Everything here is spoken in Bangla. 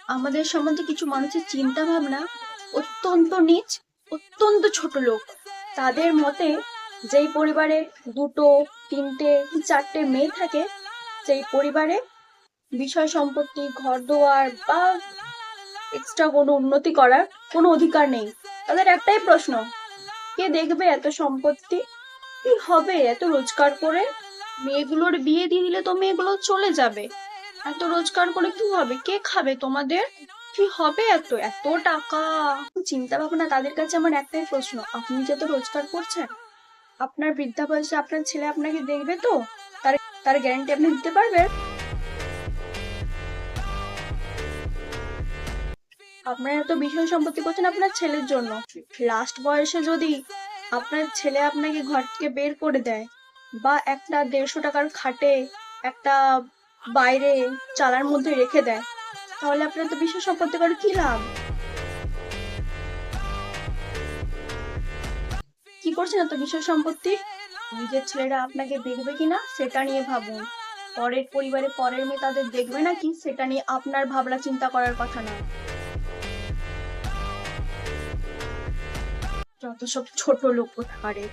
আমাদের সম্বন্ধে কিছু মানুষের চিন্তা ভাবনা অত্যন্ত নীচ, অত্যন্ত ছোট লোক। তাদের মতে যেই পরিবারে দুটো, তিনটে কি চারটে মেয়ে থাকে, সেই পরিবারে বিষয় সম্পত্তি, ঘর দুয়ার বা এক্সট্রা কোনো উন্নতি করার কোনো অধিকার নেই। তাদের একটাই প্রশ্ন, কে দেখবে এত সম্পত্তি? কি হবে এত রোজগার করে? মেয়েগুলোর বিয়ে দিয়ে দিলে তো মেয়েগুলো চলে যাবে। এত রোজগার করে কি হবে? কে খাবে তোমাদের? কি হবে এত এত টাকা? চিন্তা ভাবনা তাদের কাছে আমার একটাই প্রশ্ন, আপনি যত রোজগার করছেন, আপনার বৃদ্ধা বয়সে আপনার ছেলে আপনাকে দেখবে তো? তার তার গ্যারান্টি আপনি দিতে পারবেন? আপনার এত বিষয় সম্পত্তি করছেন আপনার ছেলের জন্য। লাস্ট বয়সে যদি আপনার ছেলে আপনাকে ঘর থেকে বের করে দেয়, বা একটা 150 টাকার খাটে একটা বাইরে চালার মধ্যে রেখে দেয়, তাহলে আপনার তো বিষয় সম্পত্তি করে কি লাভ? কি করছেন এত বিষয় সম্পত্তি? নিজের ছেলেরা আপনাকে দেখবে কিনা সেটা নিয়ে ভাবুন। পরের পরিবারে পরের মেয়ে তাদের দেখবে নাকি সেটা নিয়ে আপনার ভাবনা চিন্তা করার কথা না। যত সব ছোট লোক কোথাকারে।